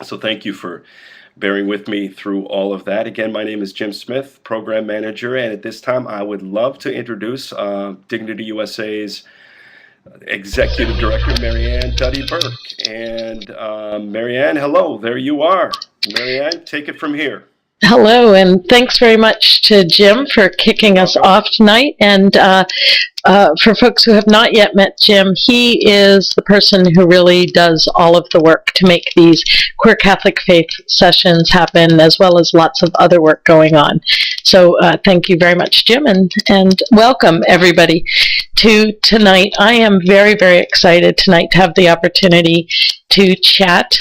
So thank you for bearing with me through all of that. Again, my name is Jim Smith, Program Manager, and at this time I would love to introduce Dignity USA's Executive Director, Marianne Duddy Burke. And Marianne, hello, there you are. Marianne, take it from here. Hello, and thanks very much to Jim for kicking us off tonight. And for folks who have not yet met Jim, he is the person who really does all of the work to make these Queer Catholic Faith sessions happen, as well as lots of other work going on. So thank you very much, Jim, and welcome everybody to tonight. I am very, very excited tonight to have the opportunity to chat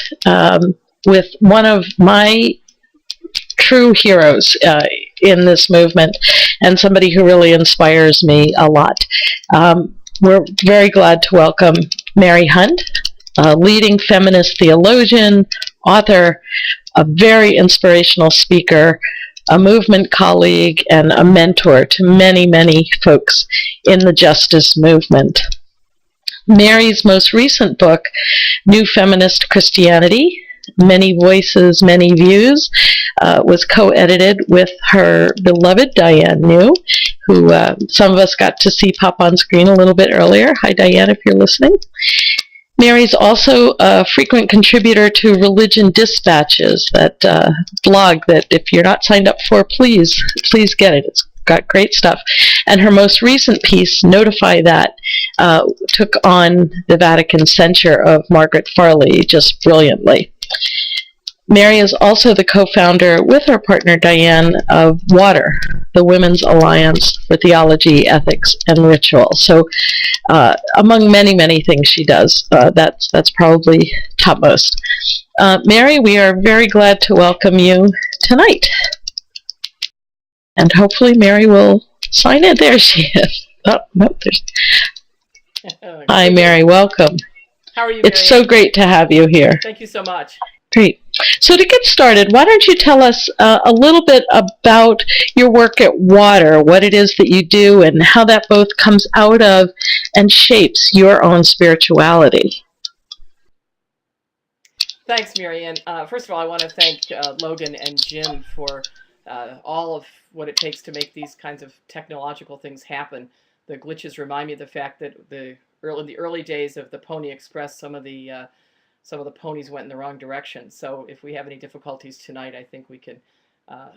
with one of my true heroes in this movement, and somebody who really inspires me a lot. We're very glad to welcome Mary Hunt, a leading feminist theologian, author, a very inspirational speaker, a movement colleague, and a mentor to many, many folks in the justice movement. Mary's most recent book, New Feminist Christianity, Many Voices, Many Views, was co-edited with her beloved Diane New, who some of us got to see pop on screen a little bit earlier. Hi, Diane, if you're listening. Mary's also a frequent contributor to Religion Dispatches, that blog that if you're not signed up for, please get it. It's got great stuff. And her most recent piece, Notify That, took on the Vatican censure of Margaret Farley just brilliantly. Mary is also the co-founder with her partner Diane of WATER, the Women's Alliance for Theology, Ethics, and Ritual. So among many, many things she does, that's probably topmost. Mary, we are very glad to welcome you tonight. And hopefully Mary will sign in. There she is. Oh, no, there's... Hi, Mary. Welcome. How are you, It's so great to have you here. Thank you so much. Great. So to get started, why don't you tell us a little bit about your work at WATER, what it is that you do, and how that both comes out of and shapes your own spirituality. Thanks, Marianne. First of all, I want to thank Logan and Jim for all of what it takes to make these kinds of technological things happen. The glitches remind me of the fact that in the early days of the Pony Express, some of the ponies went in the wrong direction. So if we have any difficulties tonight, I think we can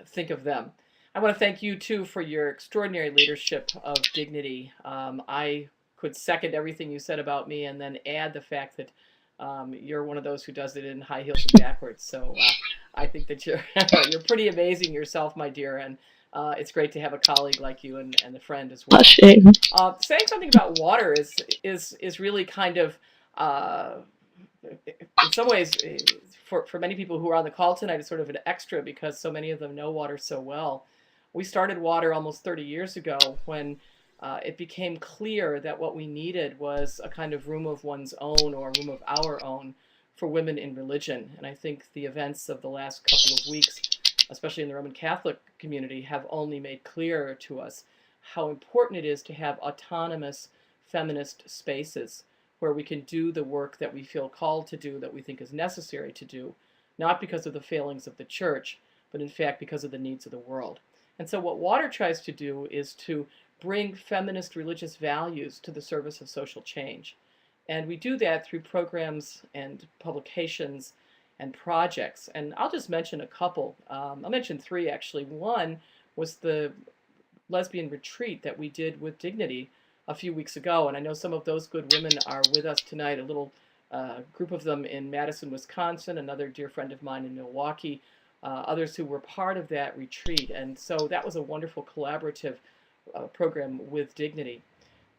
think of them. I want to thank you, too, for your extraordinary leadership of Dignity. I could second everything you said about me and then add the fact that you're one of those who does it in high heels and backwards. So I think that you're pretty amazing yourself, my dear, and it's great to have a colleague like you and a friend as well. Saying something about WATER is really kind of, in some ways, for many people who are on the call tonight, it's sort of an extra because so many of them know WATER so well. We started WATER almost 30 years ago when it became clear that what we needed was a kind of room of one's own or a room of our own for women in religion. And I think the events of the last couple of weeks, especially in the Roman Catholic community, have only made clearer to us how important it is to have autonomous feminist spaces where we can do the work that we feel called to do, that we think is necessary to do, not because of the failings of the church, but in fact because of the needs of the world. And so what WATER tries to do is to bring feminist religious values to the service of social change. And we do that through programs and publications and projects. And I'll just mention a couple. I'll mention three, actually. One was the lesbian retreat that we did with Dignity a few weeks ago. And I know some of those good women are with us tonight, a little group of them in Madison, Wisconsin, another dear friend of mine in Milwaukee, others who were part of that retreat. And so that was a wonderful collaborative program with Dignity.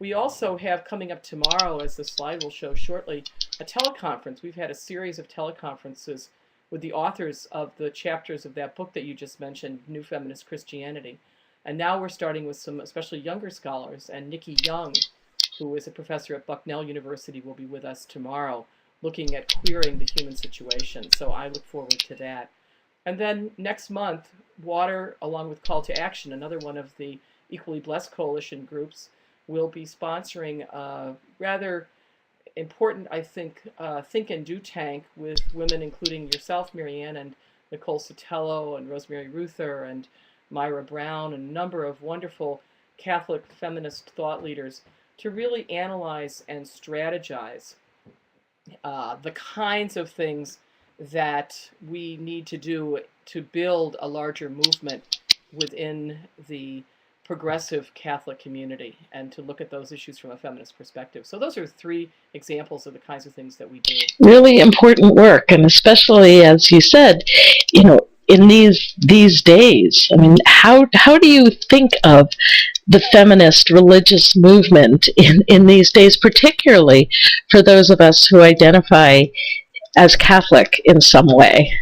We also have coming up tomorrow, as the slide will show shortly, a teleconference. We've had a series of teleconferences with the authors of the chapters of that book that you just mentioned, New Feminist Christianity. And now we're starting with some especially younger scholars, and Nikki Young, who is a professor at Bucknell University, will be with us tomorrow, looking at queering the human situation. So I look forward to that. And then next month, WATER, along with Call to Action, another one of the Equally Blessed Coalition groups, will be sponsoring a rather important, I think and do tank with women, including yourself, Marianne, and Nicole Sotelo, and Rosemary Ruther, and Myra Brown, and a number of wonderful Catholic feminist thought leaders to really analyze and strategize the kinds of things that we need to do to build a larger movement within the progressive Catholic community, and to look at those issues from a feminist perspective. So those are 3 examples of the kinds of things that we do. Really important work, and especially, as you said, in these days. I mean, how do you think of the feminist religious movement in these days, particularly for those of us who identify as Catholic in some way?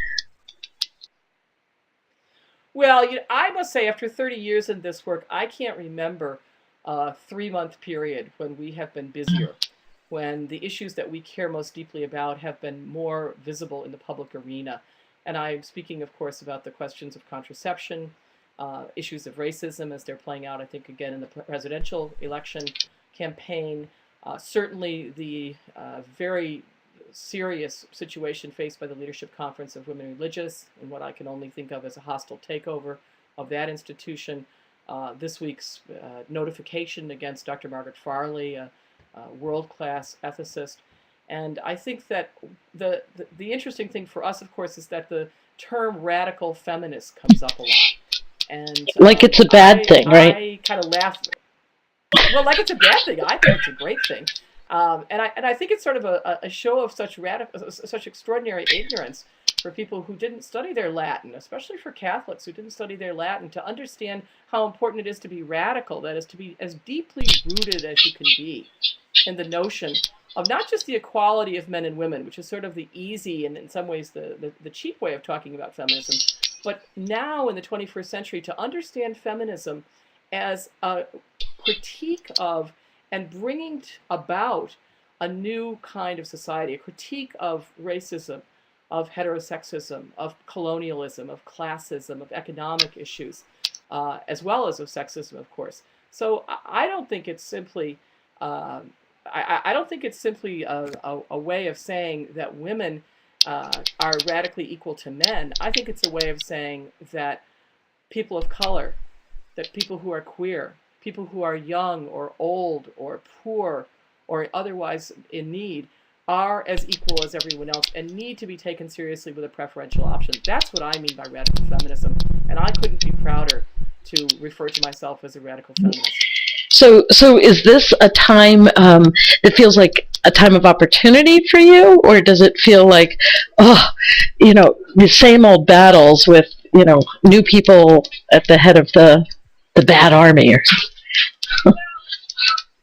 Well, I must say, after 30 years in this work, I can't remember a 3-month period when we have been busier, when the issues that we care most deeply about have been more visible in the public arena. And I'm speaking, of course, about the questions of contraception, issues of racism as they're playing out, I think, again in the presidential election campaign. Certainly the very serious situation faced by the Leadership Conference of Women Religious, and what I can only think of as a hostile takeover of that institution. This week's notification against Dr. Margaret Farley, a world-class ethicist. And I think that the interesting thing for us, of course, is that the term radical feminist comes up a lot. And like it's a bad thing, right? I kind of laugh. Well, like it's a bad thing. I think it's a great thing. And I think it's sort of a show of such extraordinary ignorance for people who didn't study their Latin, especially for Catholics who didn't study their Latin, to understand how important it is to be radical, that is, to be as deeply rooted as you can be in the notion of not just the equality of men and women, which is sort of the easy and in some ways the cheap way of talking about feminism, but now in the 21st century to understand feminism as a critique of and bringing about a new kind of society, a critique of racism, of heterosexism, of colonialism, of classism, of economic issues, as well as of sexism, of course. So I don't think it's simply I don't think it's simply a way of saying that women are radically equal to men. I think it's a way of saying that people of color, that people who are queer, people who are young or old or poor or otherwise in need are as equal as everyone else and need to be taken seriously with a preferential option. That's what I mean by radical feminism, and I couldn't be prouder to refer to myself as a radical feminist. So is this a time that feels like a time of opportunity for you, or does it feel like, the same old battles with, new people at the head of the bad army?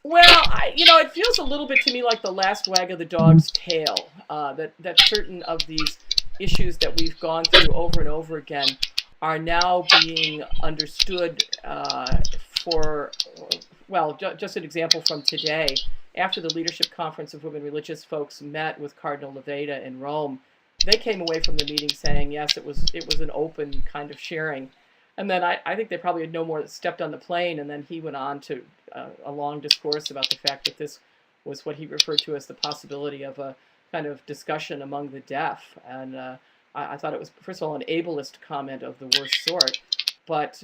Well, it feels a little bit to me like the last wag of the dog's tail, that certain of these issues that we've gone through over and over again are now being understood just an example from today. After the Leadership Conference of Women Religious folks met with Cardinal Leveda in Rome, they came away from the meeting saying, yes, it was an open kind of sharing. And then I think they probably had no more stepped on the plane, and then he went on to a long discourse about the fact that this was what he referred to as the possibility of a kind of discussion among the deaf. And I thought it was, first of all, an ableist comment of the worst sort. But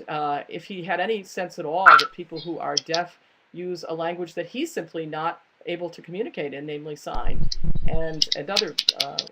if he had any sense at all that people who are deaf use a language that he's simply not able to communicate in, namely sign, and other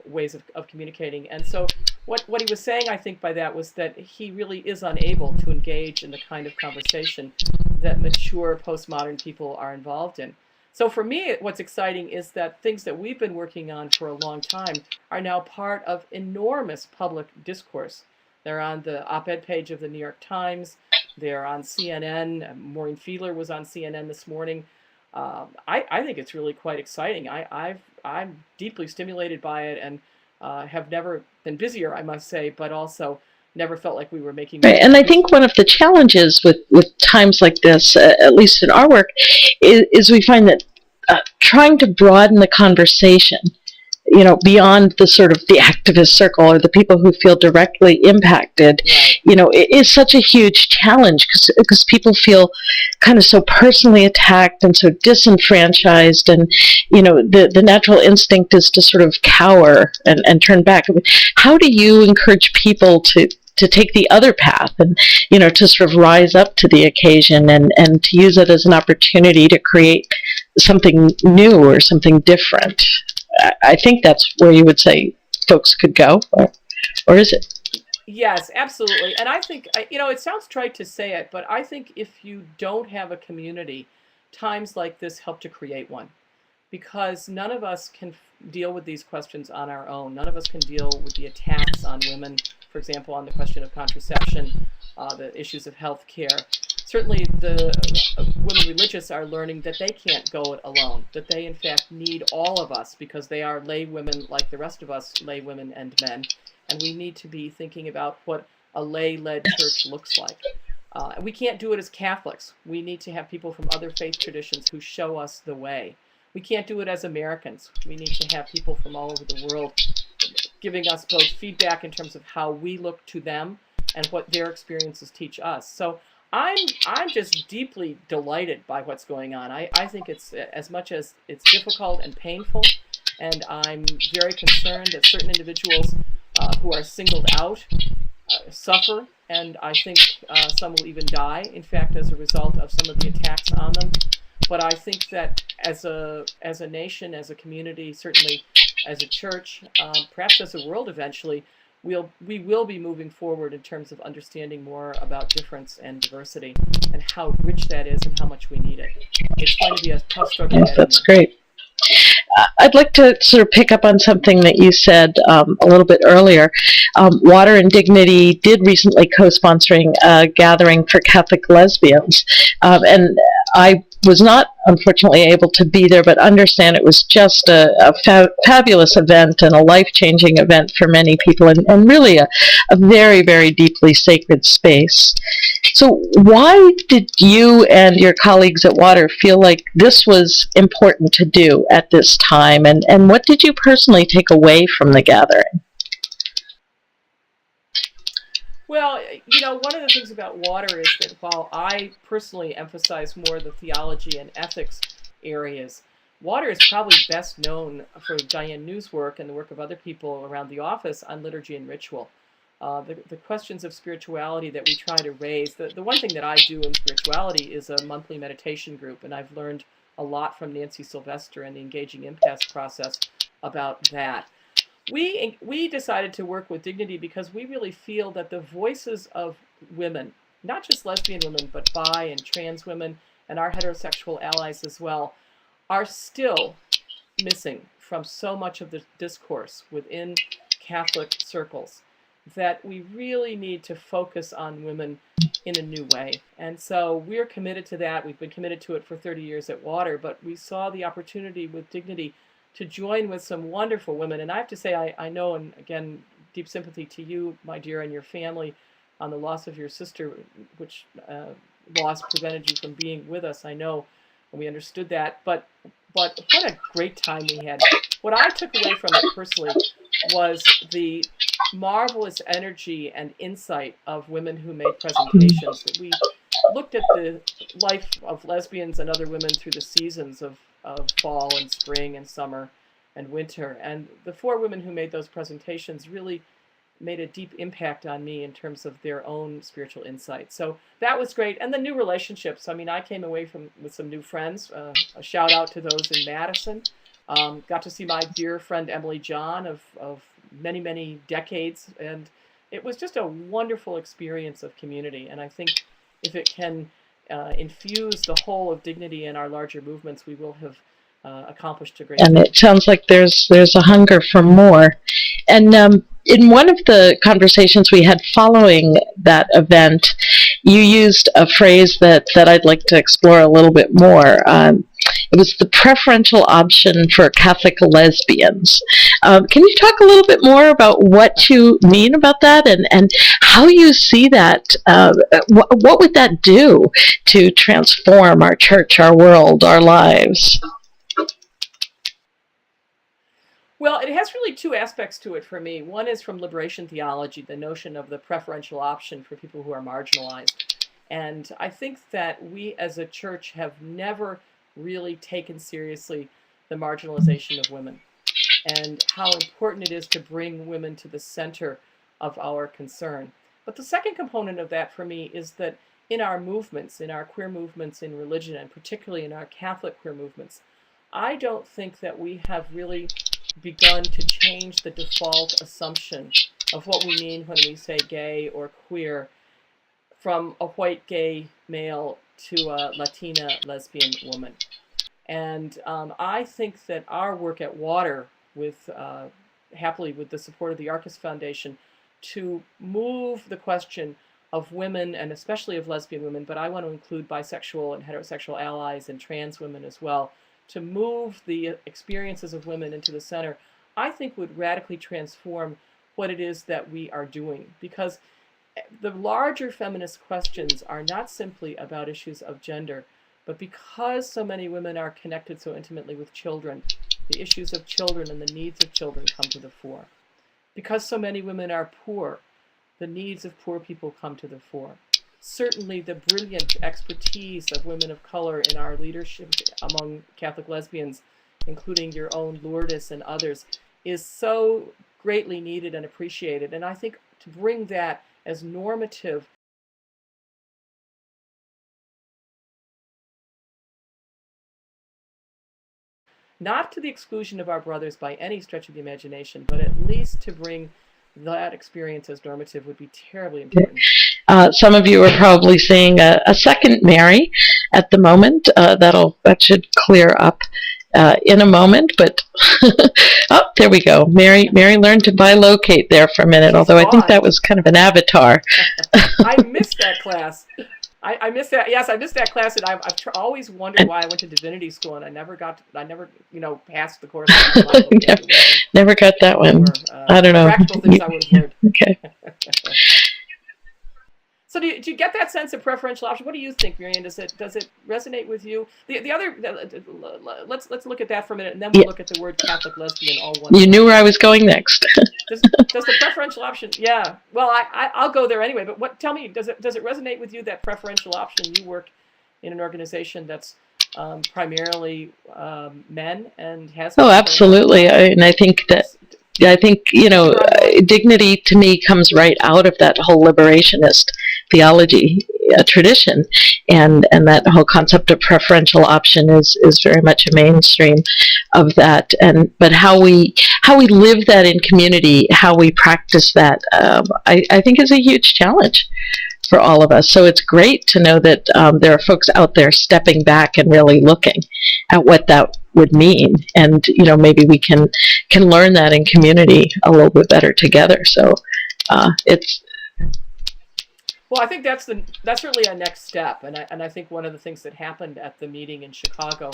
ways of communicating. And so what he was saying, I think, by that was that he really is unable to engage in the kind of conversation that mature postmodern people are involved in. So for me, what's exciting is that things that we've been working on for a long time are now part of enormous public discourse. They're on the op-ed page of the New York Times. They're on CNN. Maureen Fiedler was on CNN this morning. I think it's really quite exciting. I'm deeply stimulated by it, and have never been busier, I must say, but also never felt like we were making. Right. And I think one of the challenges with times like this, at least in our work, is we find that trying to broaden the conversation beyond the sort of the activist circle or the people who feel directly impacted, Right. it is such a huge challenge because people feel kind of so personally attacked and so disenfranchised, and the natural instinct is to sort of cower and turn back. How do you encourage people to take the other path and to sort of rise up to the occasion and to use it as an opportunity to create something new or something different? I think that's where you would say folks could go, or is it? Yes, absolutely. And I think, it sounds trite to say it, but I think if you don't have a community, times like this help to create one. Because none of us can deal with these questions on our own. None of us can deal with the attacks on women, for example, on the question of contraception, the issues of health care. Certainly, the women religious are learning that they can't go it alone, that they, in fact, need all of us because they are lay women like the rest of us, lay women and men. And we need to be thinking about what a lay-led church looks like. We can't do it as Catholics. We need to have people from other faith traditions who show us the way. We can't do it as Americans. We need to have people from all over the world giving us both feedback in terms of how we look to them and what their experiences teach us. So I'm just deeply delighted by what's going on. I think it's, as much as it's difficult and painful, and I'm very concerned that certain individuals who are singled out suffer, and I think some will even die, in fact, as a result of some of the attacks on them. But I think that as a nation, as a community, certainly as a church, perhaps as a world eventually, we will be moving forward in terms of understanding more about difference and diversity and how rich that is and how much we need it. It's going to be a tough struggle. Yes, that's great. I'd like to sort of pick up on something that you said a little bit earlier. Water and Dignity did recently co-sponsoring a gathering for Catholic lesbians, and I was not, unfortunately, able to be there, but understand it was just a fabulous event and a life-changing event for many people, and really a very, very deeply sacred space. So why did you and your colleagues at Water feel like this was important to do at this time, and what did you personally take away from the gathering? Well, one of the things about Water is that while I personally emphasize more the theology and ethics areas, Water is probably best known for Diane New's work and the work of other people around the office on liturgy and ritual. The questions of spirituality that we try to raise. The one thing that I do in spirituality is a monthly meditation group, and I've learned a lot from Nancy Sylvester and the Engaging Impasse process about that. We decided to work with Dignity because we really feel that the voices of women, not just lesbian women, but bi and trans women, and our heterosexual allies as well, are still missing from so much of the discourse within Catholic circles, that we really need to focus on women in a new way. And so we're committed to that. We've been committed to it for 30 years at Water, but we saw the opportunity with Dignity to join with some wonderful women. And I have to say, I know, and again, deep sympathy to you, my dear, and your family on the loss of your sister, which loss prevented you from being with us. I know, and we understood that. But what a great time we had. What I took away from it personally was the marvelous energy and insight of women who made presentations. We looked at the life of lesbians and other women through the seasons of fall and spring and summer and winter. And the 4 women who made those presentations really made a deep impact on me in terms of their own spiritual insight. So that was great. And the new relationships. I mean, I came away with some new friends. A shout out to those in Madison. Got to see my dear friend Emily John of many, many decades. And it was just a wonderful experience of community. And I think if it can infuse the whole of Dignity in our larger movements, we will have accomplished a great deal. And it sounds like there's a hunger for more. And in one of the conversations we had following that event, you used a phrase that I'd like to explore a little bit more. It was the preferential option for Catholic lesbians. Can you talk a little bit more about what you mean about that and how you see that? What would that do to transform our church, our world, our lives? Well, it has really two aspects to it for me. One is from liberation theology, the notion of the preferential option for people who are marginalized. And I think that we as a church have never really taken seriously the marginalization of women and how important it is to bring women to the center of our concern. But the second component of that for me is that in our movements, in our queer movements in religion, and particularly in our Catholic queer movements, I don't think that we have really begun to change the default assumption of what we mean when we say gay or queer from a white gay male to a Latina lesbian woman. And I think that our work at Water, with happily with the support of the Arcus Foundation, to move the question of women, and especially of lesbian women, but I want to include bisexual and heterosexual allies and trans women as well, to move the experiences of women into the center, I think would radically transform what it is that we are doing. Because the larger feminist questions are not simply about issues of gender, but because so many women are connected so intimately with children, the issues of children and the needs of children come to the fore. Because so many women are poor, the needs of poor people come to the fore. Certainly the brilliant expertise of women of color in our leadership among Catholic lesbians, including your own Lourdes and others, is so greatly needed and appreciated. And I think to bring that as normative not to the exclusion of our brothers by any stretch of the imagination, but at least to bring that experience as normative would be terribly important. Some of you are probably seeing a second Mary at the moment. That should clear up in a moment, but oh, there we go. Mary learned to bilocate there for a minute, although I think that was kind of an avatar. I missed that class. I missed that. Yes, I missed that class, and I've always wondered why I went to divinity school and I never passed the course. Never got that one. I don't know. Practical things I would have learned. Okay. So do you get that sense of preferential option? What do you think, Miriam? Does it resonate with you? The other, let's look at that for a minute, and then we'll look at the word Catholic lesbian all one. You knew where I was going next. Does the preferential option? Yeah. Well, I'll go there anyway. But tell me, does it resonate with you that preferential option? You work in an organization that's primarily men and has. Oh, absolutely. And I think dignity to me comes right out of that whole liberationist theology tradition, and that whole concept of preferential option is very much a mainstream of that. But how we live that in community, how we practice that, I think is a huge challenge for all of us. So it's great to know that there are folks out there stepping back and really looking at what that would mean, and maybe we can learn that in community a little bit better together. So it's. Well, I think that's really a next step, and I think one of the things that happened at the meeting in Chicago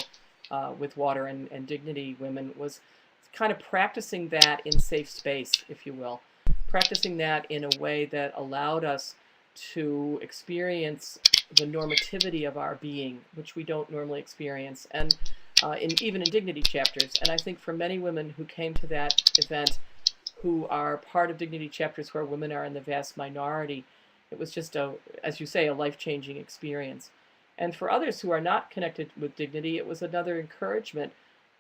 with Water and Dignity Women was kind of practicing that in safe space, if you will, practicing that in a way that allowed us to experience the normativity of our being, which we don't normally experience, and even in Dignity chapters. And I think for many women who came to that event, who are part of Dignity chapters where women are in the vast minority, it was just as you say, a life-changing experience. And for others who are not connected with Dignity, it was another encouragement,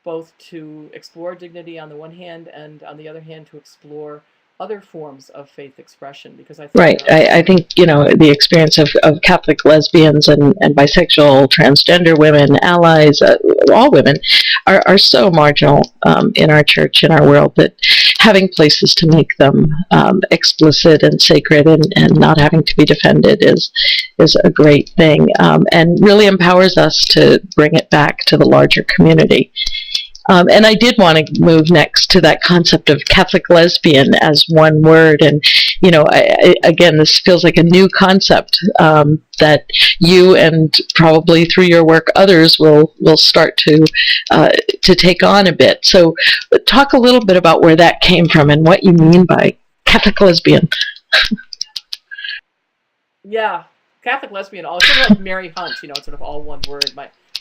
both to explore Dignity on the one hand, and on the other hand, to explore other forms of faith expression, because I think right. I think the experience of Catholic lesbians and bisexual, transgender women, allies, all women are so marginal in our church, in our world, that having places to make them explicit and sacred and not having to be defended is a great thing, and really empowers us to bring it back to the larger community. And I did want to move next to that concept of Catholic lesbian as one word. And, again, this feels like a new concept that you, and probably through your work others, will start to take on a bit. So talk a little bit about where that came from and what you mean by Catholic lesbian. Yeah, Catholic lesbian, sort of like Mary Hunt, it's sort of all one word.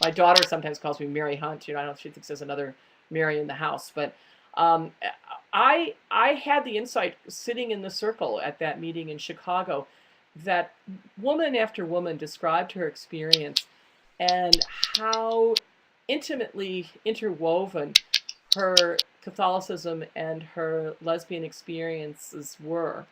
My daughter sometimes calls me Mary Hunt. I don't know if she thinks there's another Mary in the house, but Um, I had the insight sitting in the circle at that meeting in Chicago that woman after woman described her experience and how intimately interwoven her Catholicism and her lesbian experiences were.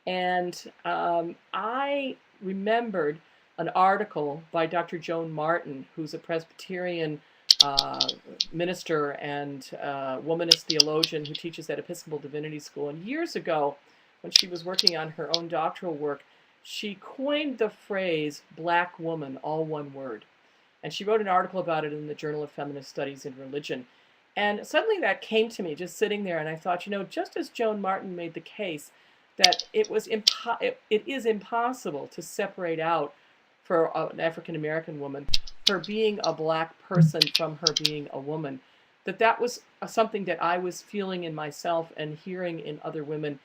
And I remembered an article by Dr. Joan Martin, who's a Presbyterian uh, minister and womanist theologian who teaches at Episcopal Divinity School. And years ago, when she was working on her own doctoral work, she coined the phrase "black woman," all one word. And she wrote an article about it in the Journal of Feminist Studies in Religion. And suddenly that came to me just sitting there, and I thought, just as Joan Martin made the case that it is impossible to separate out for an African American woman her being a black person from her being a woman, that was something that I was feeling in myself and hearing in other women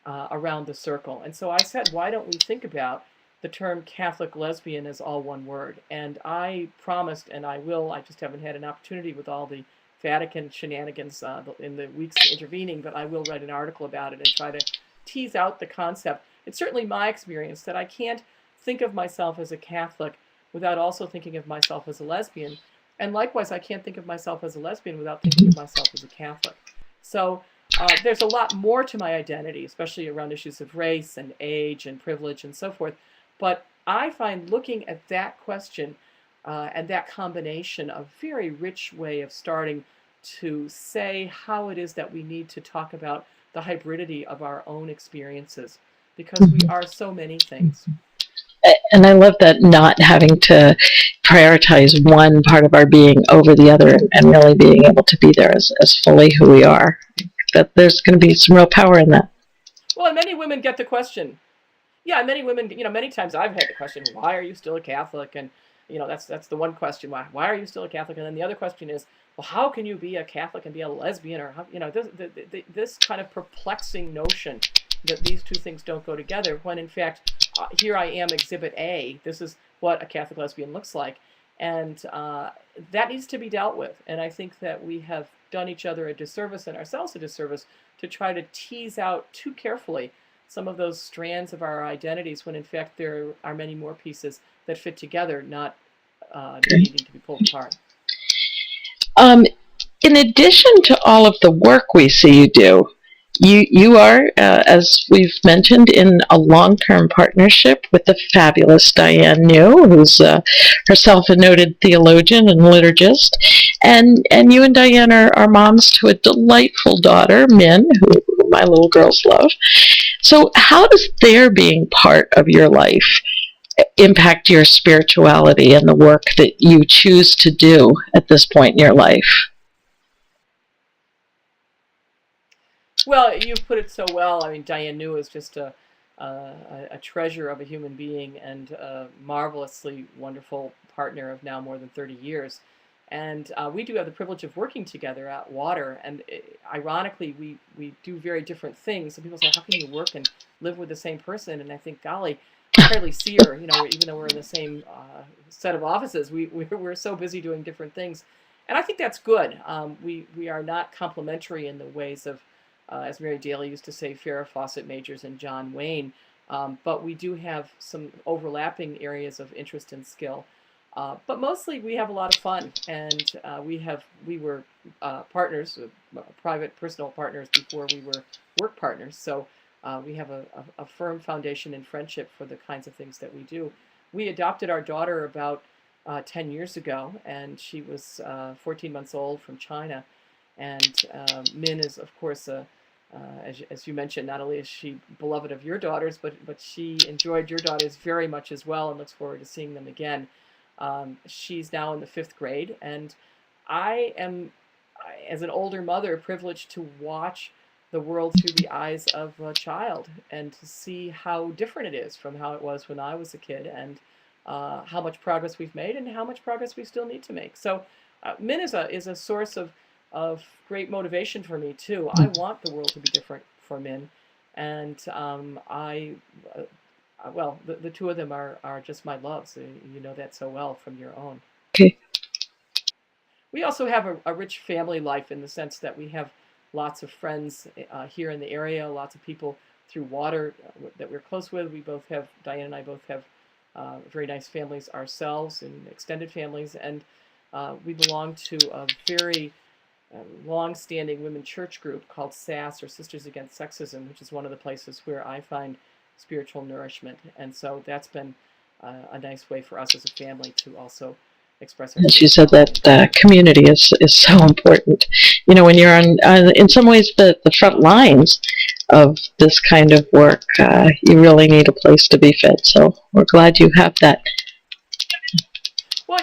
around the circle. And so I said, why don't we think about the term Catholic lesbian as all one word? And I promised, and I will, I just haven't had an opportunity with all the Vatican shenanigans in the weeks intervening, but I will write an article about it and try to tease out the concept. It's certainly my experience that I can't think of myself as a Catholic without also thinking of myself as a lesbian. And likewise, I can't think of myself as a lesbian without thinking of myself as a Catholic. So there's a lot more to my identity, especially around issues of race and age and privilege and so forth. But I find looking at that question and that combination a very rich way of starting to say how it is that we need to talk about the hybridity of our own experiences, because we are so many things. And I love that, not having to prioritize one part of our being over the other, and really being able to be there as fully who we are. That there's going to be some real power in that. Well, and many women get the question. Yeah, many women, many times I've had the question, why are you still a Catholic? And, that's the one question. Why are you still a Catholic? And then the other question is, well, how can you be a Catholic and be a lesbian? Or, how, this kind of perplexing notion that these two things don't go together, when in fact, here I am, Exhibit A. This is what a Catholic lesbian looks like. And that needs to be dealt with. And I think that we have done each other a disservice and ourselves a disservice to try to tease out too carefully some of those strands of our identities, when in fact there are many more pieces that fit together, not needing to be pulled apart. In addition to all of the work we see you do, you are, as we've mentioned, in a long-term partnership with the fabulous Diane New, who's herself a noted theologian and liturgist. And you and Diane are moms to a delightful daughter, Min, who my little girls love. So how does their being part of your life impact your spirituality and the work that you choose to do at this point in your life? Well, you've put it so well. I mean, Diane New is just a treasure of a human being and a marvelously wonderful partner of now more than 30 years. And we do have the privilege of working together at Water. And ironically, we do very different things. So people say, how can you work and live with the same person? And I think, golly, I hardly see her, even though we're in the same set of offices. We're so busy doing different things. And I think that's good. We are not complementary in the ways of, as Mary Daly used to say, Farrah Fawcett Majors and John Wayne. But we do have some overlapping areas of interest and skill. But mostly we have a lot of fun, and we were partners, private personal partners before we were work partners. So we have a firm foundation in friendship for the kinds of things that we do. We adopted our daughter about 10 years ago, and she was 14 months old from China. And Min is, of course, as you mentioned, not only is she beloved of your daughters, but she enjoyed your daughters very much as well, and looks forward to seeing them again. She's now in the 5th grade, and I am, as an older mother, privileged to watch the world through the eyes of a child and to see how different it is from how it was when I was a kid, and how much progress we've made and how much progress we still need to make. So Min is a source of great motivation for me too. I want the world to be different for Min, and well, the two of them are just my loves. You know that so well from your own. Okay. We also have a rich family life in the sense that we have lots of friends here in the area, lots of people through water that we're close with. We both have, Diane and I both have very nice families ourselves and extended families, and we belong to a very long-standing women church group called SAS, or Sisters Against Sexism, which is one of the places where I find spiritual nourishment. And so that's been a nice way for us as a family to also express our And she said spirituality. that community is so important. You know, when you're on, in some ways, the front lines of this kind of work, you really need a place to be fed. So we're glad you have that. Well,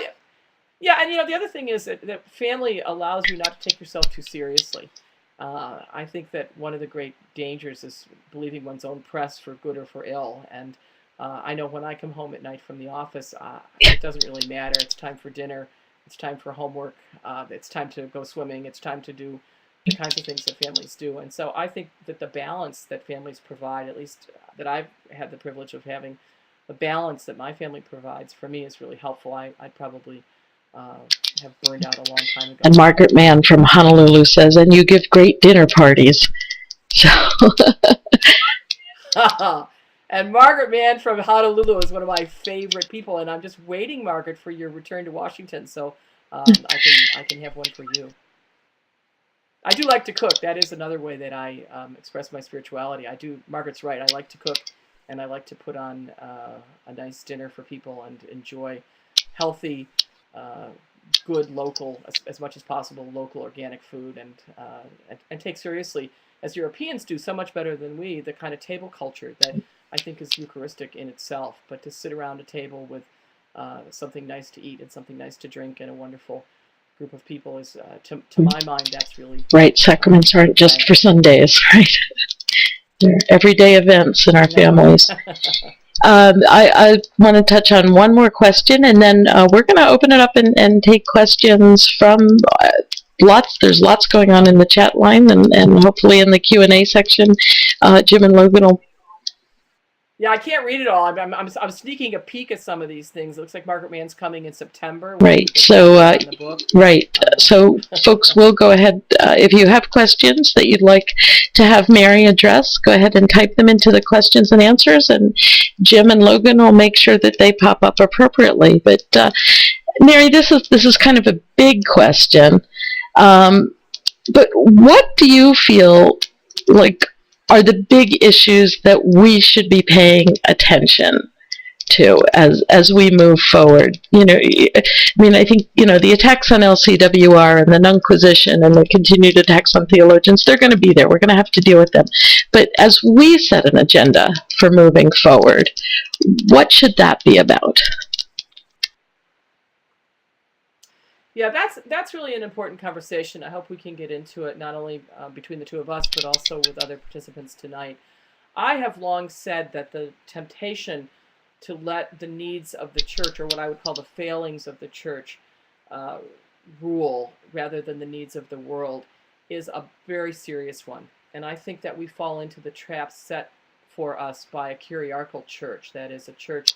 yeah, and the other thing is that family allows you not to take yourself too seriously. I think that one of the great dangers is believing one's own press for good or for ill. And I know when I come home at night from the office, it doesn't really matter. It's time for dinner. It's time for homework. It's time to go swimming. It's time to do the kinds of things that families do. And so I think that the balance that families provide, at least that I've had the privilege of having, the balance that my family provides for me is really helpful. I'd probably have burned out a long time ago. And Margaret Mann from Honolulu says, and you give great dinner parties. So And Margaret Mann from Honolulu is one of my favorite people, and I'm just waiting, Margaret, for your return to Washington, so I can have one for you. I do like to cook. That is another way that I express my spirituality. Margaret's right. I like to cook, and I like to put on a nice dinner for people and enjoy healthy, good local, as much as possible, local organic food, and take seriously, as Europeans do so much better than we, the kind of table culture that I think is Eucharistic in itself. But to sit around a table with something nice to eat and something nice to drink and a wonderful group of people is, to my mind, that's really right. Sacraments aren't just for Sundays, right? They're everyday events in our families. I want to touch on one more question, and then we're going to open it up and take questions from there's lots going on in the chat line, and hopefully in the Q&A section, Jim and Logan will. Yeah, I can't read it all. I'm sneaking a peek at some of these things. It looks like Margaret Mann's coming in September. Right. So, so folks will go ahead. If you have questions that you'd like to have Mary address, go ahead and type them into the questions and answers, and Jim and Logan will make sure that they pop up appropriately. But Mary, this is kind of a big question. But what do you feel like are the big issues that we should be paying attention to as we move forward? I think, the attacks on LCWR and the Nunquisition and the continued attacks on theologians, they're going to be there. We're going to have to deal with them. But as we set an agenda for moving forward, what should that be about? Yeah, that's really an important conversation. I hope we can get into it, not only between the two of us, but also with other participants tonight. I have long said that the temptation to let the needs of the church, or what I would call the failings of the church, rule rather than the needs of the world, is a very serious one. And I think that we fall into the trap set for us by a kyriarchal church, that is, a church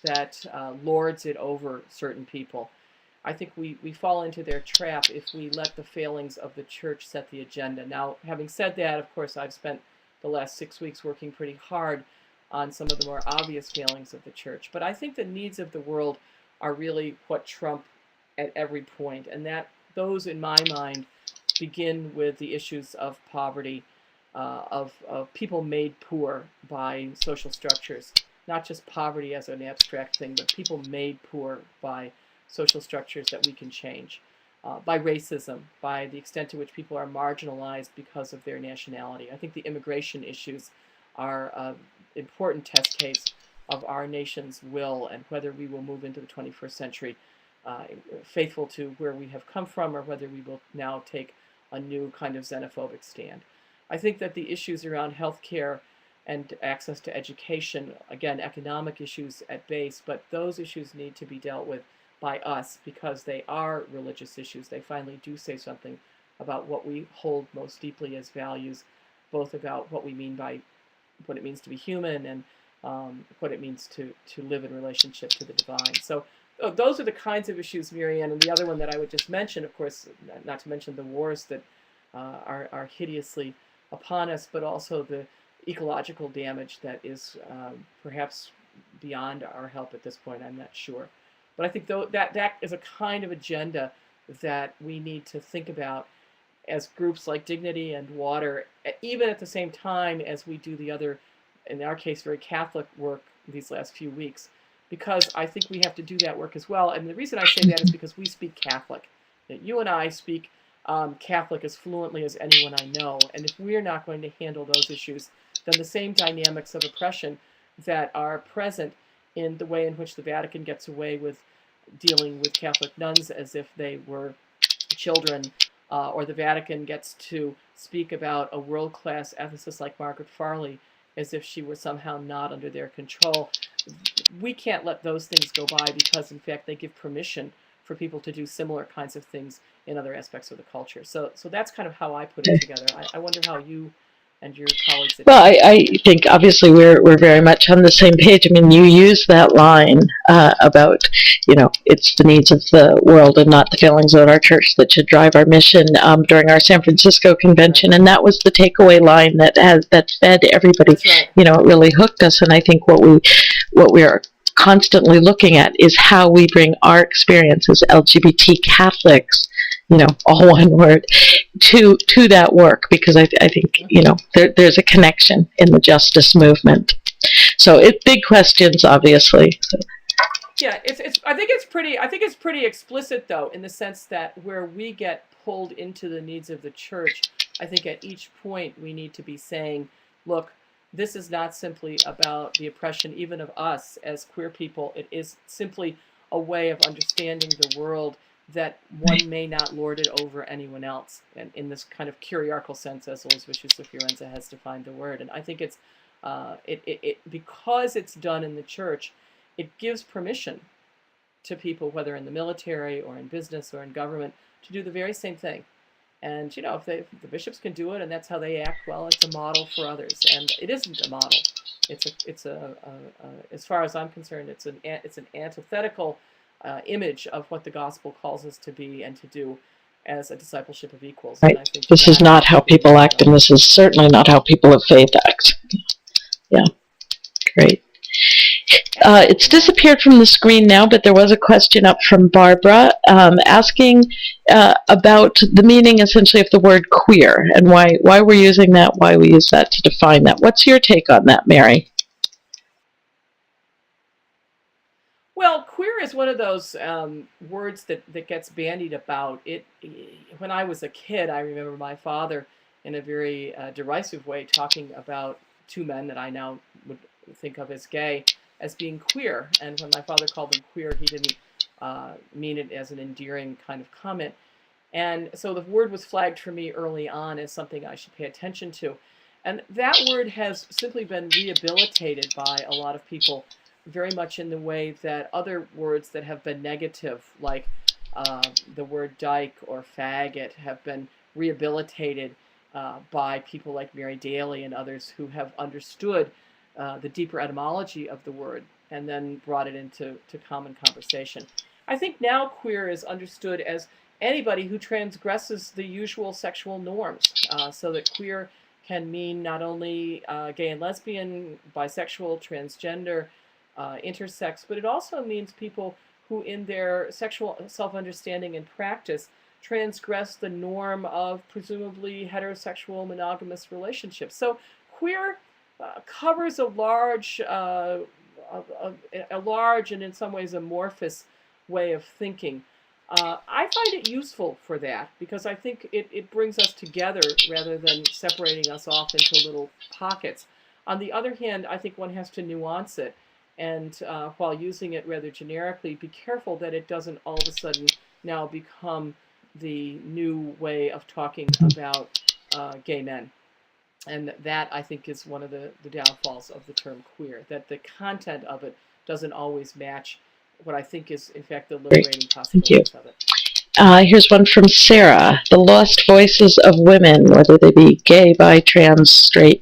that lords it over certain people. I think we fall into their trap if we let the failings of the church set the agenda. Now, having said that, of course, I've spent the last 6 weeks working pretty hard on some of the more obvious failings of the church. But I think the needs of the world are really what trump at every point. And that those, in my mind, begin with the issues of poverty, of people made poor by social structures. Not just poverty as an abstract thing, but people made poor by social structures that we can change, by racism, by the extent to which people are marginalized because of their nationality. I think the immigration issues are an important test case of our nation's will and whether we will move into the 21st century faithful to where we have come from, or whether we will now take a new kind of xenophobic stand. I think that the issues around healthcare and access to education, again, economic issues at base, but those issues need to be dealt with by us because they are religious issues. They finally do say something about what we hold most deeply as values, both about what we mean by what it means to be human and what it means to live in relationship to the divine. So those are the kinds of issues, Marianne. And the other one that I would just mention, of course, not to mention the wars that are hideously upon us, but also the ecological damage that is perhaps beyond our help at this point. I'm not sure. But I think that is a kind of agenda that we need to think about as groups like Dignity and Water, even at the same time as we do the other, in our case, very Catholic work these last few weeks, because I think we have to do that work as well. And the reason I say that is because we speak Catholic. You and I speak Catholic as fluently as anyone I know. And if we're not going to handle those issues, then the same dynamics of oppression that are present in the way in which the Vatican gets away with dealing with Catholic nuns as if they were children, or the Vatican gets to speak about a world-class ethicist like Margaret Farley as if she were somehow not under their control. We can't let those things go by because, in fact, they give permission for people to do similar kinds of things in other aspects of the culture. So that's kind of how I put it together. I wonder how you and your colleagues... Well, I think obviously we're very much on the same page. I mean, you use that line about, it's the needs of the world and not the failings of our church that should drive our mission during our San Francisco convention, and that was the takeaway line that fed everybody. That's right. It really hooked us, and I think what we are constantly looking at is how we bring our experience as LGBT Catholics, all one word, to that work, because I think there's a connection in the justice movement. So big questions, obviously. So. Yeah, I think it's pretty explicit, though, in the sense that where we get pulled into the needs of the church, I think at each point we need to be saying, look, this is not simply about the oppression even of us as queer people. It is simply a way of understanding the world that one may not lord it over anyone else, and in this kind of curiarchal sense, as Aloysius de Fiorenza has defined the word. And I think it's because it's done in the church, it gives permission to people, whether in the military or in business or in government, to do the very same thing. And if the bishops can do it and that's how they act, well, it's a model for others. And it isn't a model. It's as far as I'm concerned, it's an antithetical image of what the gospel calls us to be and to do as a discipleship of equals. Right. And I think this is not how people act, and this is certainly not how people of faith act. Yeah, great. It's disappeared from the screen now, but there was a question up from Barbara asking about the meaning, essentially, of the word queer and why we're using that, why we use that to define that. What's your take on that, Mary? Well, queer is one of those words that gets bandied about. When I was a kid, I remember my father, in a very derisive way, talking about two men that I now would think of as gay as being queer. And when my father called them queer, he didn't mean it as an endearing kind of comment. And so the word was flagged for me early on as something I should pay attention to. And that word has simply been rehabilitated by a lot of people, very much in the way that other words that have been negative, like the word dyke or faggot, have been rehabilitated by people like Mary Daly and others who have understood the deeper etymology of the word and then brought it into common conversation. I think now queer is understood as anybody who transgresses the usual sexual norms, so that queer can mean not only gay and lesbian, bisexual, transgender, intersex, but it also means people who in their sexual self-understanding and practice transgress the norm of presumably heterosexual monogamous relationships. So queer covers a large and in some ways amorphous way of thinking. I find it useful for that because I think it brings us together rather than separating us off into little pockets. On the other hand, I think one has to nuance it, and while using it rather generically, be careful that it doesn't all of a sudden now become the new way of talking about gay men. And that, I think, is one of the downfalls of the term queer, that the content of it doesn't always match what I think is, in fact, the liberating possibilities of it. Here's one from Sarah. The lost voices of women, whether they be gay, bi, trans, straight,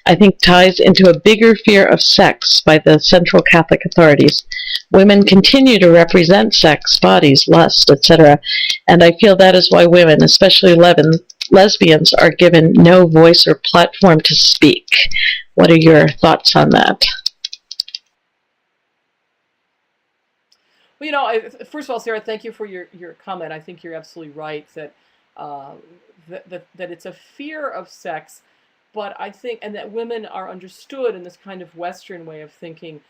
I think ties into a bigger fear of sex by the Central Catholic authorities. Women continue to represent sex, bodies, lust, etc. And I feel that is why women, especially lesbians are given no voice or platform to speak. What are your thoughts on that? Well, first of all, Sarah, thank you for your comment. I think you're absolutely right that that it's a fear of sex, but I think, and that women are understood in this kind of Western way of thinking.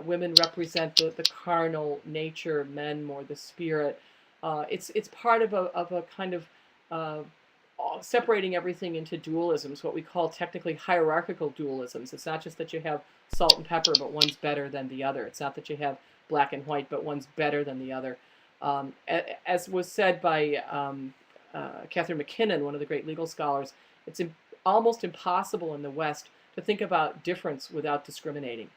Women represent the carnal nature, men more the spirit. It's part of a kind of separating everything into dualisms, what we call technically hierarchical dualisms. It's not just that you have salt and pepper, but one's better than the other. It's not that you have black and white, but one's better than the other. As was said by Catherine McKinnon, one of the great legal scholars, it's almost impossible in the West to think about difference without discriminating.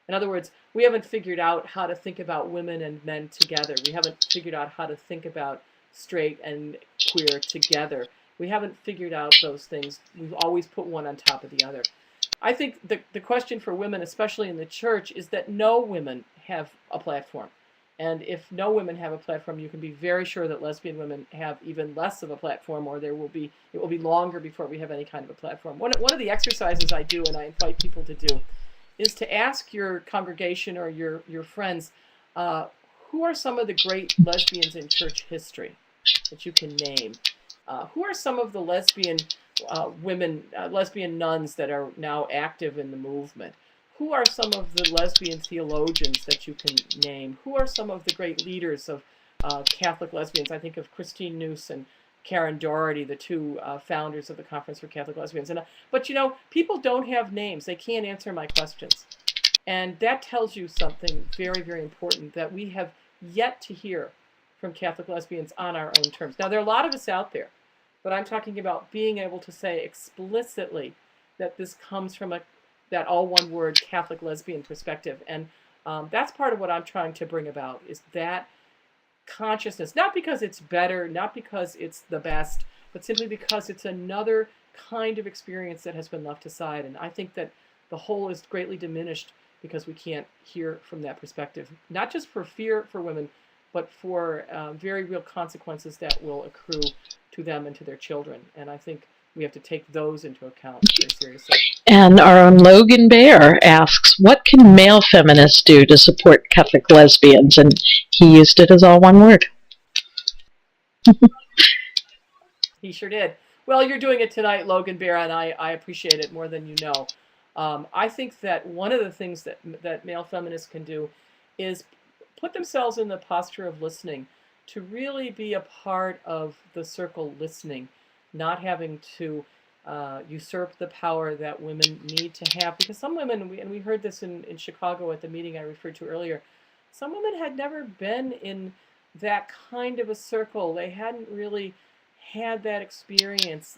In other words, we haven't figured out how to think about women and men together. We haven't figured out how to think about straight and queer together. We haven't figured out those things. We've always put one on top of the other. I think the question for women, especially in the church, is that no women have a platform. And if no women have a platform, you can be very sure that lesbian women have even less of a platform, or it will be longer before we have any kind of a platform. One of the exercises I do, and I invite people to do, is to ask your congregation or your friends, who are some of the great lesbians in church history that you can name? Who are some of the lesbian women, lesbian nuns that are now active in the movement? Who are some of the lesbian theologians that you can name? Who are some of the great leaders of Catholic lesbians? I think of Christine Noose and Karen Doherty, the two founders of the Conference for Catholic Lesbians. But people don't have names. They can't answer my questions. And that tells you something very, very important, that we have yet to hear from Catholic lesbians on our own terms. Now, there are a lot of us out there, but I'm talking about being able to say explicitly that this comes from that all one word Catholic lesbian perspective. And that's part of what I'm trying to bring about, is that consciousness, not because it's better, not because it's the best, but simply because it's another kind of experience that has been left aside. And I think that the whole is greatly diminished because we can't hear from that perspective, not just for fear for women, but for very real consequences that will accrue to them and to their children. And I think we have to take those into account very seriously. And our own Logan Bear asks, what can male feminists do to support Catholic lesbians? And he used it as all one word. He sure did. Well, you're doing it tonight, Logan Bear, and I appreciate it more than you know. I think that one of the things that male feminists can do is put themselves in the posture of listening, to really be a part of the circle listening, not having to usurp the power that women need to have. Because some women, and we heard this in Chicago at the meeting I referred to earlier, some women had never been in that kind of a circle. They hadn't really had that experience.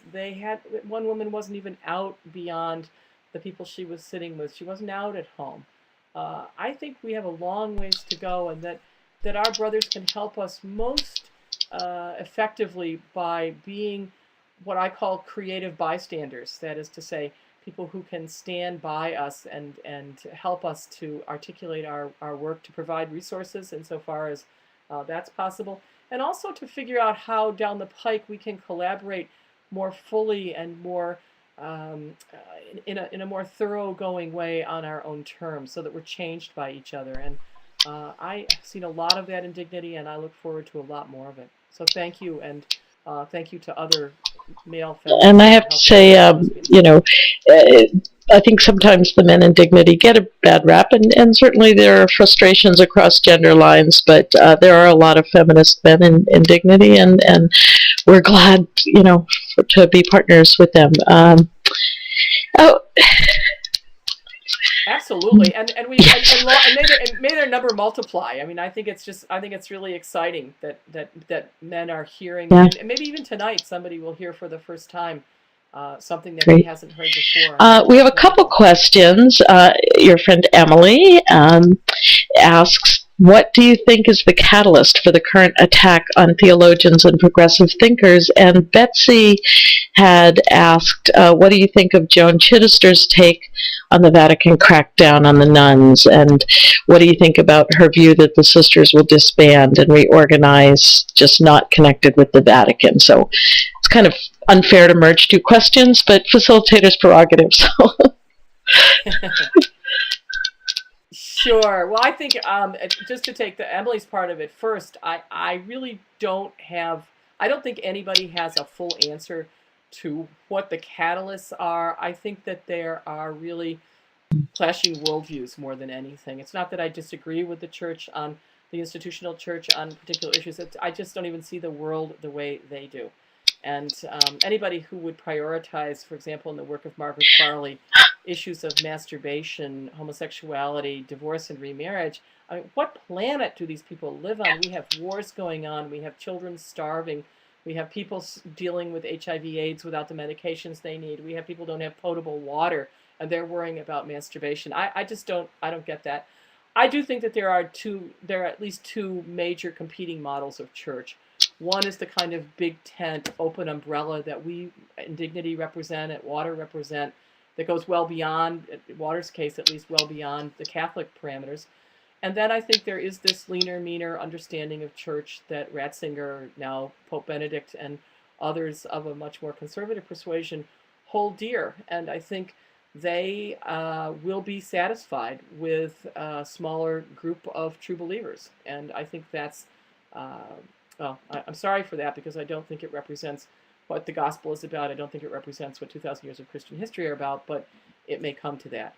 One woman wasn't even out beyond the people she was sitting with. She wasn't out at home. I think we have a long ways to go, and that our brothers can help us most effectively by being what I call creative bystanders. That is to say, people who can stand by us and help us to articulate our work, to provide resources insofar as that's possible, and also to figure out how down the pike we can collaborate more fully and more in a more thoroughgoing way on our own terms, so that we're changed by each other. And I've seen a lot of that in Dignity, and I look forward to a lot more of it. So thank you, and thank you to other male feminists. And I have to say, I think sometimes the men in Dignity get a bad rap, and certainly there are frustrations across gender lines, but there are a lot of feminist men in Dignity, and we're glad, to be partners with them. Absolutely, and may their number multiply. I mean, I think it's really exciting that men are hearing, Yeah. and maybe even tonight somebody will hear for the first time something that Great. he hasn't heard before. We have a couple questions. Your friend Emily asks, what do you think is the catalyst for the current attack on theologians and progressive thinkers? And Betsy had asked, what do you think of Joan Chittister's take on the Vatican crackdown on the nuns? And what do you think about her view that the sisters will disband and reorganize, just not connected with the Vatican? So it's kind of unfair to merge two questions, but facilitator's prerogative. So. Sure. Well, I think just to take Emily's part of it first, I really I don't think anybody has a full answer to what the catalysts are. I think that there are really clashing worldviews more than anything. It's not that I disagree with the church on the institutional church on particular issues. I just don't even see the world the way they do. And anybody who would prioritize, for example, in the work of Margaret Farley, issues of masturbation, homosexuality, divorce, and remarriage, I mean, what planet do these people live on? We have wars going on. We have children starving. We have people dealing with HIV/AIDS without the medications they need. We have people who don't have potable water, and they're worrying about masturbation. I don't get that. I do think that there are at least two major competing models of church. One is the kind of big tent, open umbrella that we in Dignity represent, at Water represent, that goes well beyond, in Water's case at least, well beyond the Catholic parameters. And then I think there is this leaner, meaner understanding of church that Ratzinger, now Pope Benedict, and others of a much more conservative persuasion hold dear. And I think they will be satisfied with a smaller group of true believers. And I think that's, well, I'm sorry for that, because I don't think it represents what the gospel is about. I don't think it represents what 2,000 years of Christian history are about, but it may come to that.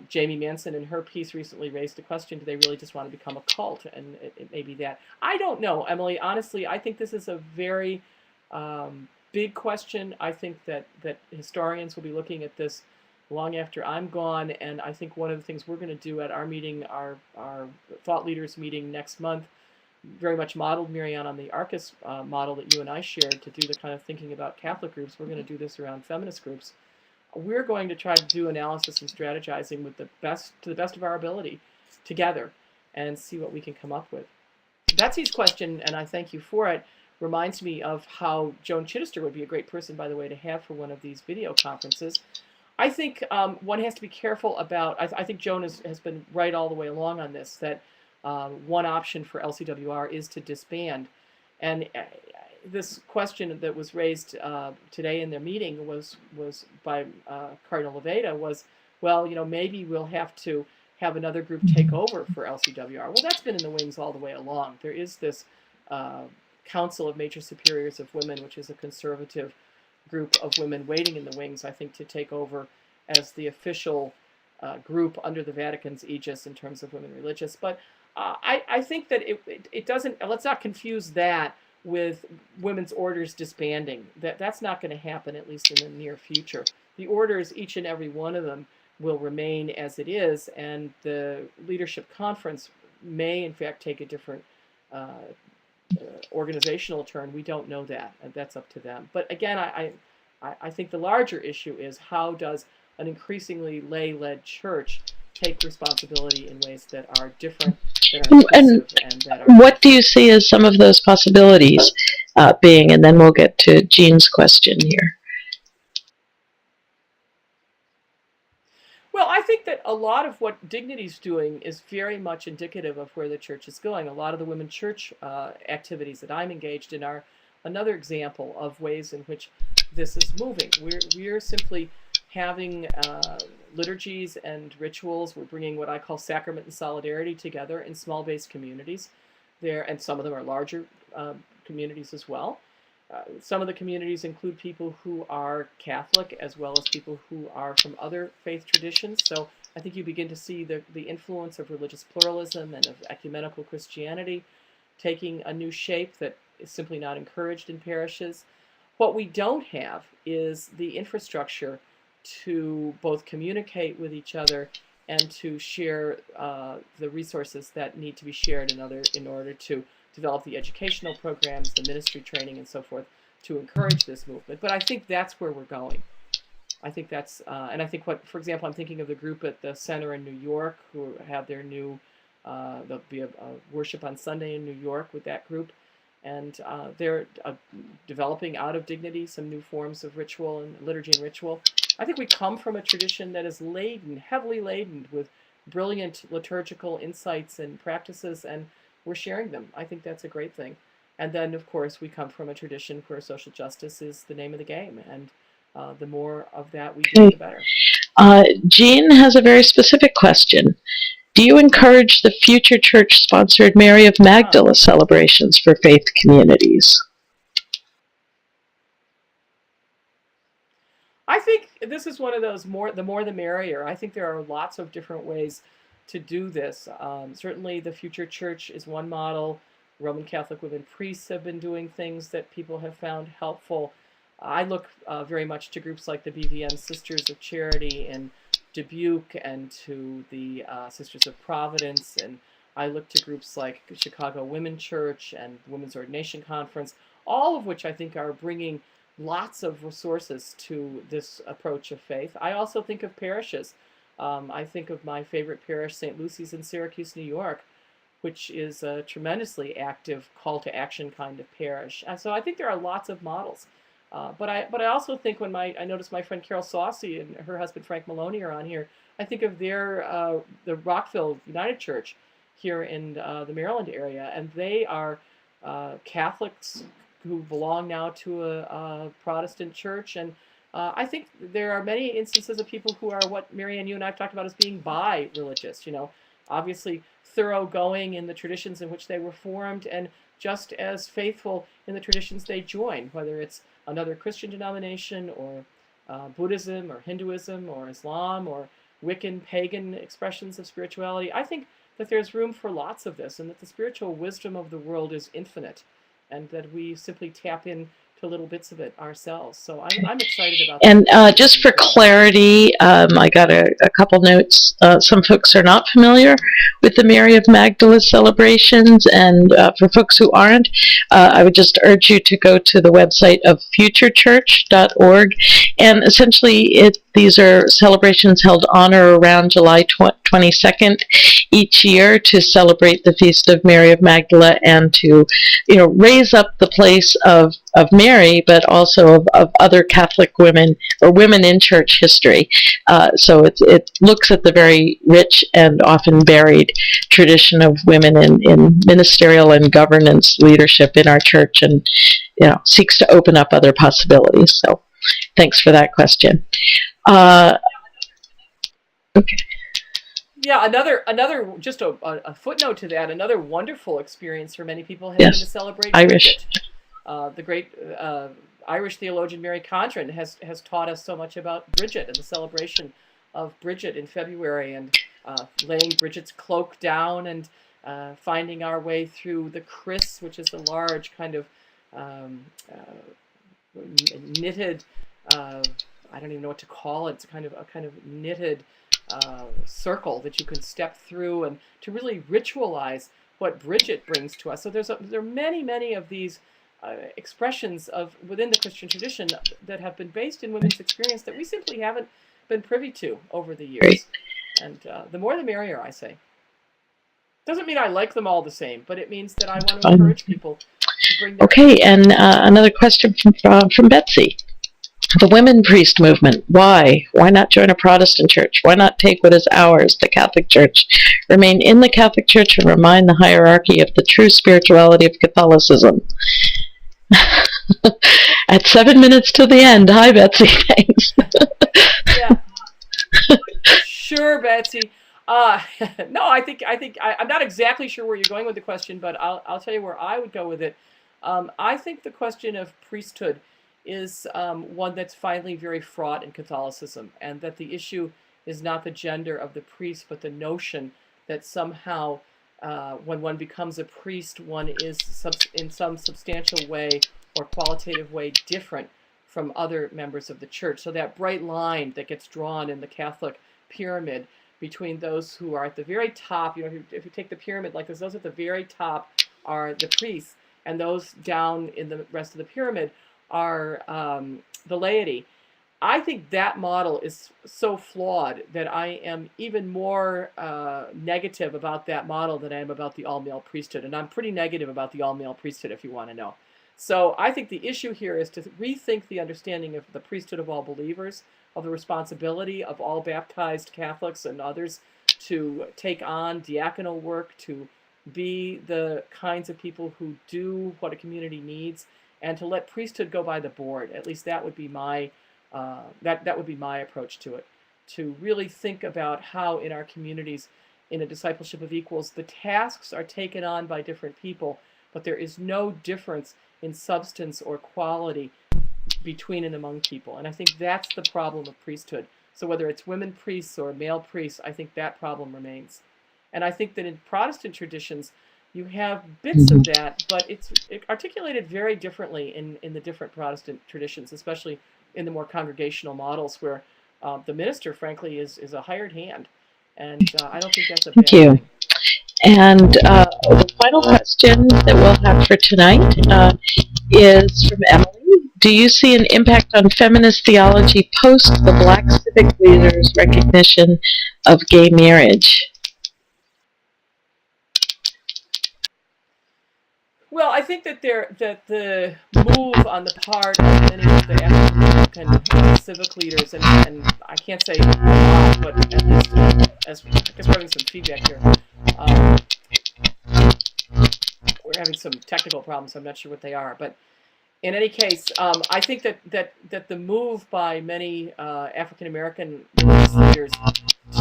Jamie Manson in her piece recently raised the question, do they really just want to become a cult? And it may be that. I don't know, Emily. Honestly, I think this is a very big question. I think that historians will be looking at this long after I'm gone, and I think one of the things we're going to do at our meeting, our thought leaders meeting next month, very much modeled, Marianne, on the Arcus model that you and I shared, to do the kind of thinking about Catholic groups. We're going to do this around feminist groups. We're going to try to do analysis and strategizing with to the best of our ability together, and see what we can come up with. Betsy's question, and I thank you for it, reminds me of how Joan Chittister would be a great person, by the way, to have for one of these video conferences. I think one has to be careful about, I think Joan has been right all the way along on this, that one option for LCWR is to disband. And this question that was raised today in their meeting was by Cardinal Levada was, well, maybe we'll have to have another group take over for LCWR. Well, that's been in the wings all the way along. There is this Council of Major Superiors of Women, which is a conservative group of women waiting in the wings, I think, to take over as the official group under the Vatican's aegis in terms of women religious. But I think that it doesn't, let's not confuse that with women's orders disbanding. That's not going to happen, at least in the near future. The orders, each and every one of them, will remain as it is, and the leadership conference may, in fact, take a different organizational turn. We don't know that, and that's up to them. But again, I think the larger issue is, how does an increasingly lay-led church take responsibility in ways that are different, that are inclusive, and that are... What do you see as some of those possibilities being? And then we'll get to Jean's question here. Well, I think that a lot of what Dignity's doing is very much indicative of where the church is going. A lot of the women church activities that I'm engaged in are another example of ways in which this is moving. We're simply having liturgies and rituals. We're bringing what I call sacrament and solidarity together in small-based communities there, and some of them are larger communities as well. Some of the communities include people who are Catholic, as well as people who are from other faith traditions. So I think you begin to see the influence of religious pluralism and of ecumenical Christianity taking a new shape that is simply not encouraged in parishes. What we don't have is the infrastructure to both communicate with each other and to share the resources that need to be shared in order to develop the educational programs, the ministry training, and so forth, to encourage this movement. But I think that's where we're going. I think that's, and I think for example, I'm thinking of the group at the center in New York who have their new, there'll be a worship on Sunday in New York with that group. And they're developing out of Dignity some new forms of ritual and liturgy and ritual. I think we come from a tradition that is heavily laden with brilliant liturgical insights and practices, and we're sharing them. I think that's a great thing. And then, of course, we come from a tradition where social justice is the name of the game. And the more of that we do, the better. Jean has a very specific question. Do you encourage the future church-sponsored Mary of Magdala celebrations for faith communities? I think this is one of those the more the merrier. I think there are lots of different ways to do this. Certainly, the Future Church is one model. Roman Catholic women priests have been doing things that people have found helpful. I look very much to groups like the BVM Sisters of Charity in Dubuque and to the Sisters of Providence, and I look to groups like Chicago Women Church and Women's Ordination Conference, all of which I think are bringing lots of resources to this approach of faith. I also think of parishes. I think of my favorite parish, St. Lucy's in Syracuse, New York, which is a tremendously active call to action kind of parish. And so I think there are lots of models. But I also think when I notice my friend Carol Saucy and her husband Frank Maloney are on here, I think of their the Rockville United Church here in the Maryland area, and they are Catholics who belong now to a Protestant church. And I think there are many instances of people who are what Marianne, you and I have talked about as being bi-religious, obviously thoroughgoing in the traditions in which they were formed and just as faithful in the traditions they join, whether it's another Christian denomination or Buddhism or Hinduism or Islam or Wiccan pagan expressions of spirituality. I think that there's room for lots of this and that the spiritual wisdom of the world is infinite, and that we simply tap in to little bits of it ourselves. So I'm excited about that. And just for clarity, I got a couple notes. Some folks are not familiar with the Mary of Magdala celebrations, and for folks who aren't, I would just urge you to go to the website of futurechurch.org, and essentially these are celebrations held on or around July 22nd each year to celebrate the Feast of Mary of Magdala and to, raise up the place of Mary, but also of other Catholic women or women in church history. So it looks at the very rich and often buried tradition of women in ministerial and governance leadership in our church, and seeks to open up other possibilities. So thanks for that question. Okay. Yeah, another just a footnote to that. Another wonderful experience for many people has been to celebrate Irish. Bridget. The great Irish theologian Mary Condren has taught us so much about Bridget and the celebration of Bridget in February, and laying Bridget's cloak down and finding our way through the kris, which is a large kind of knitted. I don't even know what to call it. It's a kind of knitted circle that you can step through, and to really ritualize what Bridget brings to us. So there are many of these expressions of within the Christian tradition that have been based in women's experience that we simply haven't been privy to over the years. And the more the merrier, I say. Doesn't mean I like them all the same, but it means that I want to encourage people to bring them. Okay, and another question from Betsy. The women priest movement, why? Why not join a Protestant church? Why not take what is ours, the Catholic Church, remain in the Catholic Church and remind the hierarchy of the true spirituality of Catholicism? At 7 minutes to the end. Hi, Betsy. Thanks. Yeah. Sure, Betsy. No, I think I'm not exactly sure where you're going with the question, but I'll tell you where I would go with it. I think the question of priesthood is one that's finally very fraught in Catholicism, and that the issue is not the gender of the priest, but the notion that somehow when one becomes a priest, one is in some substantial way or qualitative way different from other members of the church. So that bright line that gets drawn in the Catholic pyramid between those who are at the very top, if you take the pyramid like this, those at the very top are the priests, and those down in the rest of the pyramid are the laity. I think that model is so flawed that I am even more negative about that model than I am about the all-male priesthood. And I'm pretty negative about the all-male priesthood, if you want to know. So I think the issue here is to rethink the understanding of the priesthood of all believers, of the responsibility of all baptized Catholics and others to take on diaconal work, to be the kinds of people who do what a community needs, and to let priesthood go by the board. At least that would be my that would be my approach to it. To really think about how in our communities, in a discipleship of equals, the tasks are taken on by different people, but there is no difference in substance or quality between and among people. And I think that's the problem of priesthood. So whether it's women priests or male priests, I think that problem remains. And I think that in Protestant traditions, you have bits of that, but it's articulated very differently in the different Protestant traditions, especially in the more congregational models where the minister, frankly, is a hired hand. And I don't think that's a bad Thank you. thing. And the final question that we'll have for tonight is from Emily. Do you see an impact on feminist theology post the Black civic leaders' recognition of gay marriage? Well, I think that the move on the part of many of the African American civic leaders, and I can't say a lot, but at least as I guess we're having some feedback here. We're having some technical problems. I'm not sure what they are, but in any case, I think that the move by many African American religious leaders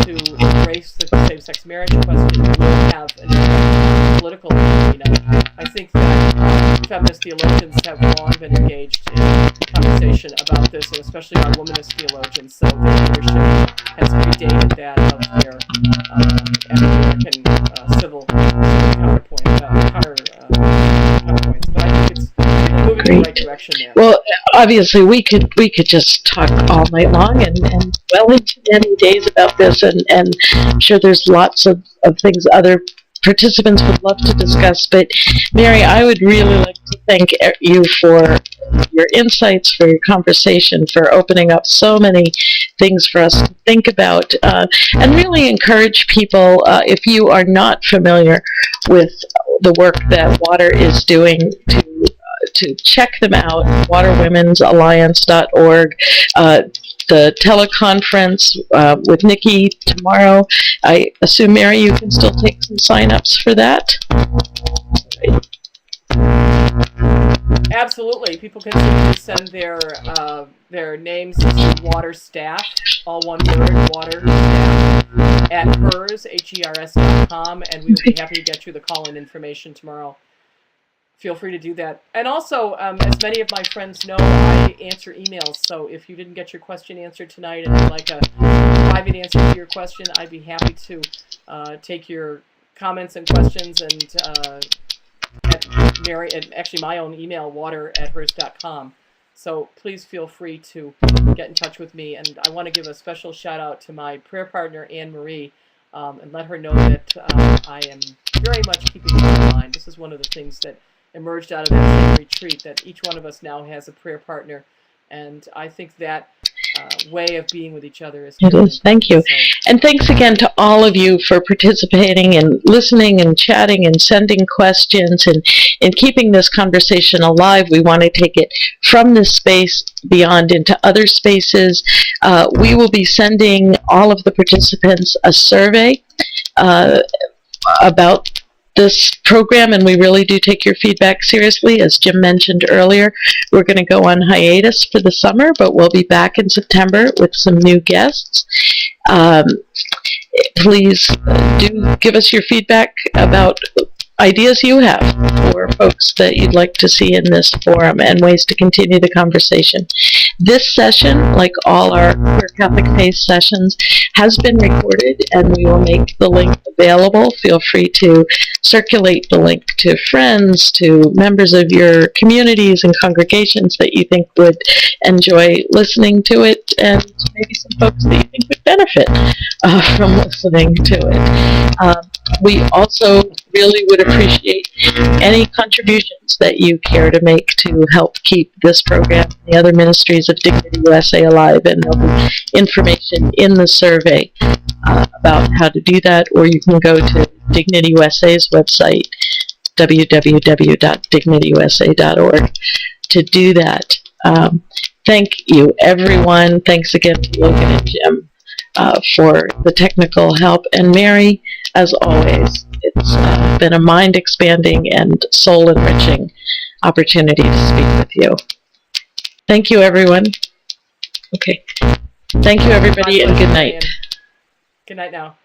to embrace the same-sex marriage question will have an political arena. I think that feminist theologians have long been engaged in conversation about this, and especially our womanist theologians. So their leadership has predated that of their African American civil counterpoints. But I think it's moving in the right direction there. Well, obviously, we could just talk all night long and well into many days about this, and I'm sure there's lots of things other participants would love to discuss. But Mary, I would really like to thank you for your insights, for your conversation, for opening up so many things for us to think about, and really encourage people, if you are not familiar with the work that Water is doing, to check them out, waterwomensalliance.org. The teleconference with Nikki tomorrow. I assume, Mary, you can still take some sign-ups for that? Absolutely. People can send their names to Water Staff, all one word, Water Staff, at hers.com, and we will be happy to get you the call-in information tomorrow. Feel free to do that. And also, as many of my friends know, I answer emails. So if you didn't get your question answered tonight and you'd like a private answer to your question, I'd be happy to take your comments and questions and at Mary, and actually my own email, water@hers.com. So please feel free to get in touch with me. And I want to give a special shout out to my prayer partner, Anne Marie, and let her know that I am very much keeping her in mind. This is one of the things that emerged out of that same retreat, that each one of us now has a prayer partner, and I think that way of being with each other is it is. Thank you. So, and thanks again to all of you for participating and listening and chatting and sending questions and keeping this conversation alive. We want to take it from this space beyond into other spaces. We will be sending all of the participants a survey about this program, and we really do take your feedback seriously. As Jim mentioned earlier, we're going to go on hiatus for the summer, but we'll be back in September with some new guests. Please do give us your feedback about ideas you have for folks that you'd like to see in this forum and ways to continue the conversation. This session, like all our Queer Catholic Faith sessions, has been recorded, and we will make the link available. Feel free to circulate the link to friends, to members of your communities and congregations that you think would enjoy listening to it, and maybe some folks that you think would benefit from listening to it. We also really would appreciate any contributions that you care to make to help keep this program and the other ministries of Dignity USA alive, and there'll be information in the survey about how to do that, or you can go to Dignity USA's website, www.dignityusa.org, to do that. Thank you, everyone. Thanks again to Logan and Jim for the technical help. And Mary, as always. It's been a mind-expanding and soul-enriching opportunity to speak with you. Thank you, everyone. Okay. Thank you, everybody, and good night. Good night now.